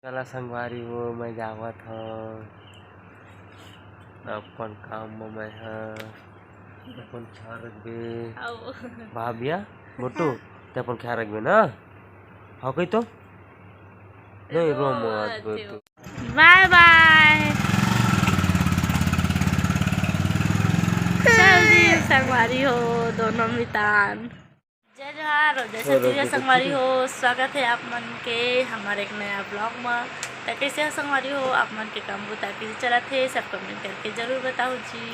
चला संगवारी हो मैं जावत हूँ अपन काम में मैं अपन ख्याल रखबे भाभिया मोटू ते अपन ख्याल रखबे ना हाँ कही तो नहीं रो मत बेटू बाय बाय जल्दी संगवारी हो दोनों मितान जय जोहार और जैसे तुझे संगवारी हो स्वागत है आप मन के हमारे एक नया ब्लॉग में। तो कैसे हो संगवारी हो आप मन के काम बुता कैसे चला थे सब कमेंट करके जरूर बताओ जी।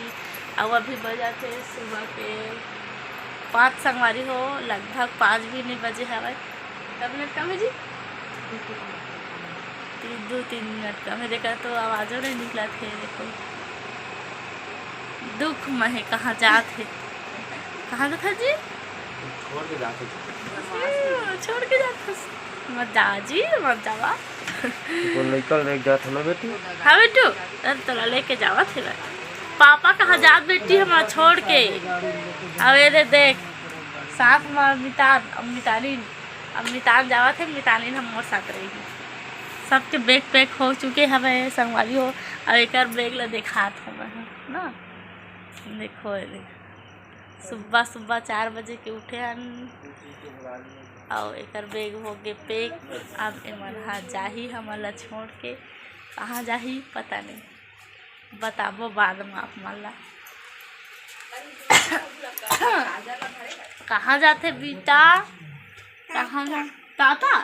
अब अभी बजा थे सुबह के 5 संगवारी हो लगभग 5 भी नहीं बजे हवा कब मिनट कम है जी 2-3 मिनट का मेरे का तो आवाज़ों नहीं निकला थे। देखो दुख में है कहाँ जाते कहाँ था जी छोड़ के जाते मत जा जी मत जावा तो निकल नहीं जाता ना बेटी हाँ बेटू तोला लेके जावा थे पापा कहाँ जात बेटी हमारा छोड़ के अवेरे देख साथ में मितान जावा थे मितालिन हमारे साथ रही सबके बैग पैक हो चुके हमें संगवारी हो अब एक बैग ला देखा था ना देखो सुबह 4 बजे के उठे हन और एक बैग हो गए पैक। अब एमन हाँ जाही हमारा छोड़ के कहाँ जाही पता नहीं बताबो बाद में आप माला कहाँ जाते बेटा कहाँ ताता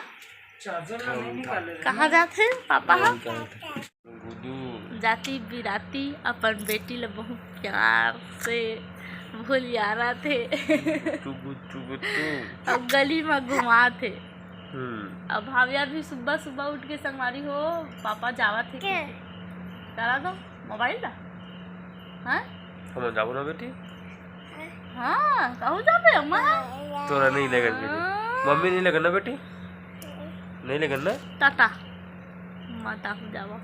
कहाँ जाते पापा जाती बिराती अपन बेटी ले बहुत प्यार से भूलियारा थे अब गली में घुमा थे। अब भाविया भी सुबह उठ के संगवारी हो पापा जावा थे करा दो मोबाइल ला हाँ हम जाबो ना बेटी हाँ कहूँ जाबे अम्मा तोरा नहीं लगन बेटी मम्मी नहीं लगन ना बेटी नहीं लगन ना टाटा माता हो जावा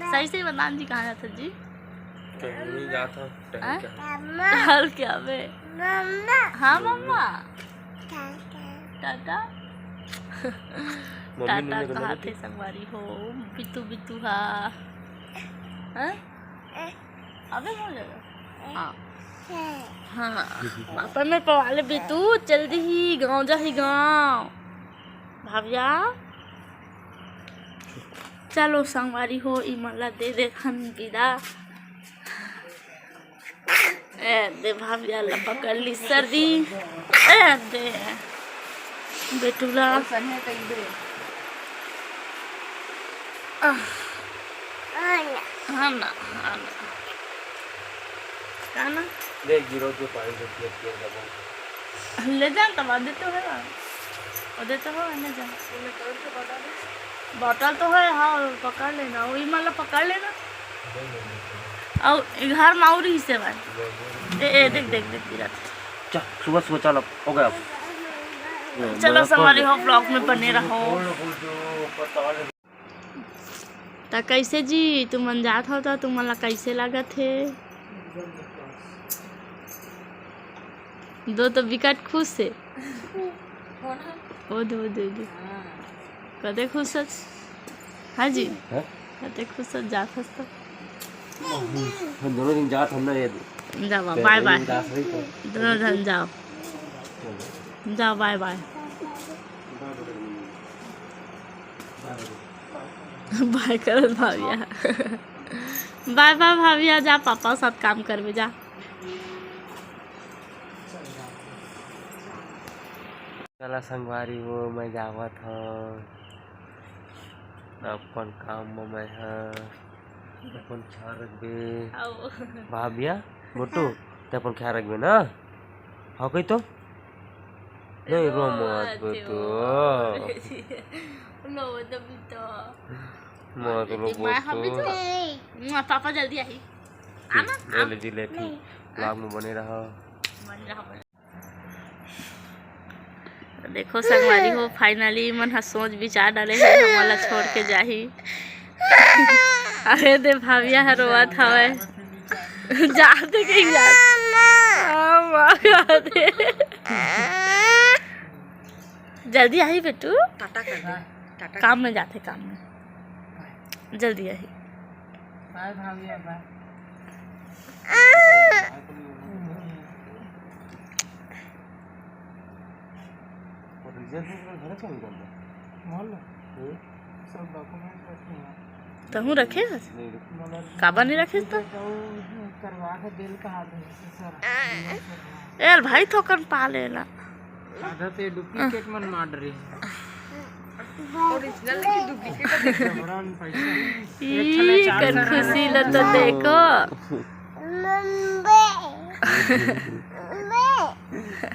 सही से बता जी कहाँ जाता जी नहीं जाता टहल क्या बे हाँ मम्मा टाटा टाटा कहाँ थे संगवारी हो बितू हाँ अबे हो जाएगा हाँ पापा में पवाले बितू जल्दी ही गाँव जा ही गाँव भाविया चलो संगवारी हो इमला दे दे खन विदा दे भाविया ला पकड़ ली सर्दी दे बेटूला हाँ ना काना देख जीरो के पानी देती ले जा तब देते हो ना देते हो ना जा बोतल तो है हाँ पकड़ लेना वही मतलब पकड़ लेना और घर में और ही से भाई देख दिला चल सुबह चलो हो गया चलो हमारे हो ब्लॉग में बने रहो। तो कैसे जी तुम जात हो तो तुम्हारा कैसे लगा थे दो तो विकट खुश से ओ दो कदे खुश हाँ जी कदे खुश जात हस तो दोनों दिन जात हम ना ये जाओ बाय बाय दोनों दिन जाओ बाय बाय बाय कर भाविया बाय भाविया जा पापा साथ काम करवे जा चला संगवारी हो मैं जावत हूँ अपन काम में मैं अपन ख्याल रखबे भाभिया मोटू ते अपन ख्याल रखबे ना हाँ कही तो नहीं रो मत बेटू मत रो बेटू पापा जल्दी आई ले जी ले ब्लॉग में बने रहो। देखो संगवारी हो फाइनली मन हा सोच विचार डाले है हमारा छोड़ के जाही अरे दे भाविया रोवत हवे जाते कहीं जा राधे। जल्दी आई बेटू, टाटा कर दे, टाटा काम में जाते, काम में जल्दी आई। बाय भाभी, बाय। सब डॉक्यूमेंट रखे हैं। तहू रखे काबा नहीं रखे तो करवा के दिल का यार भाई थोकन पा लेला आधा तो डुप्लीकेट मन मार रही है। ओरिजिनल की डुप्लीकेट जबरन पैसा कर खुशी ल तो देखो।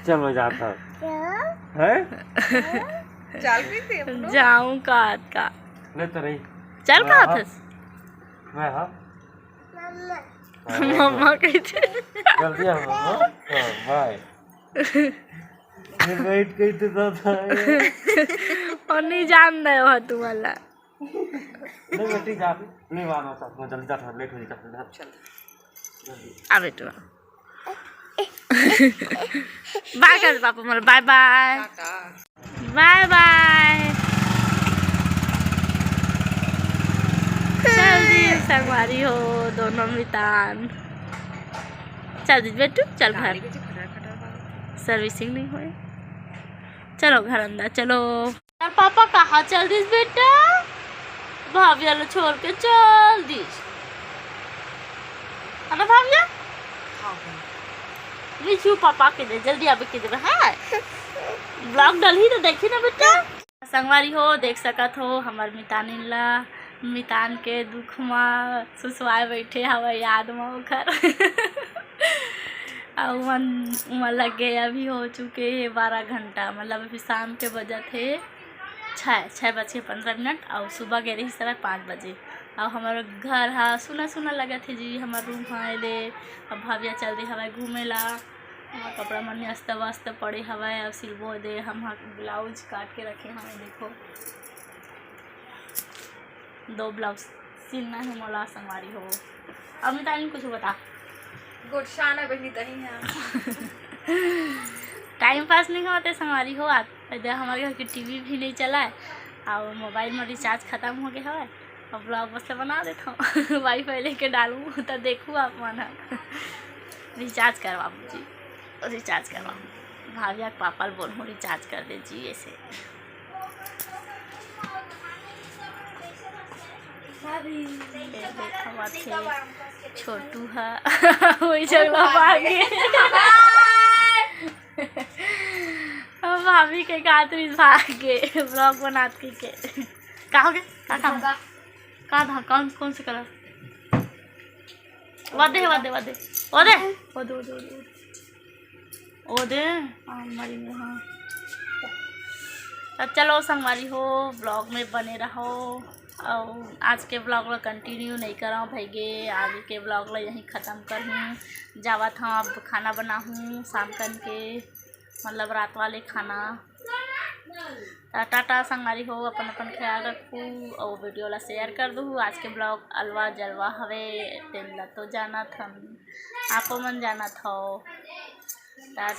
चल मैं जाता हूँ। हैं? चल भी थे जाऊं का ले तो रही चल का थे मैं हाँ मम्मा कहते जल्दी आओ हाँ बाय वेट करते था और नहीं जान रहे हो तुम्हारा नहीं बेटी जा नहीं आना साथ में जल्दी जा लेट हो जाता चल आ बेटू बाय कर पापा मोर bye bye tata bye bye. जल्दी संगवारी हो दोनों मितान। चल दी बेटू चल घर सर्विसिंग नहीं हुई। चलो घर अंदर चलो। यार पापा कहाँ चल दिस बेटा भाभी वाला छोड़ के चल दिस है ना भाभी मिचू पापा के दे जल्दी आबे के दे है ब्लॉग डली तो देखी ना बेटा। संगवारी हो देख सकत हो हमार मितानिन ला मितान के दुख में सुसवाए बैठे हवा याद में ओखर मन लगे अभी हो चुके 12 घंटा मतलब अभी शाम के बजे थे 6:15 और सुबह गए रही 5:30 बजे। और हमारे घर हा सुना सुना लगा थे जी हमारे रूम हाँ ले अब भाभिया चल दी हवा घूमे ला हमारा कपड़ा मन अस्त वस्त पड़े हवा और सिलबो दे हम ब्लाउज काट के रखे हमें देखो 2 ब्लाउज सिलना है मोला संगवारी हो। अब मैं तानी कुछ बता गोशाना बनी तनी है टाइम पास नहीं होते संगवारी हो इधर हमारे घर की टीवी भी नहीं चला है और मोबाइल में रिचार्ज खत्म हो गया है और ब्लॉग बस बना देता हूँ वाईफाई लेके डालूँ तो देखूँ आप मन रिचार्ज करवा जी रिचार्ज करवा भाभी पापा बोलूँ रिचार्ज कर दे जी ऐसे छोटू है वही जगह भाभी के खातिर भागे ब्लॉग बनाते के कहाँ हो गए कहाँ कौन कौन से कलर वादे वादे वादे वादे वादे वादे वादे हमारी में हाँ तब चलो संगवारी हो ब्लॉग में बने रहो और आज के ब्लॉग ला कंटिन्यू नहीं कराऊँ भैगे आगे के ब्लॉग ला यहीं ख़त्म करूँ जावा था अब खाना बनाऊँ शाम कन के मतलब रात वाले खाना। टाटा संगवारी हो अपन अपन ख्याल रखूँ और वीडियो ला शेयर कर दूँ। आज के ब्लॉग अलवा जलवा हवे तेल ला तो जाना था आपको मन जाना था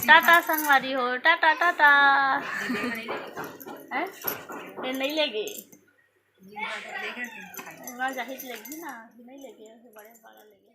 टाटा संगवारी हो टाटा टाटा ये नहीं लेगी जाहिर लेगी ना नहीं लेगी बड़े बड़ा लेगी।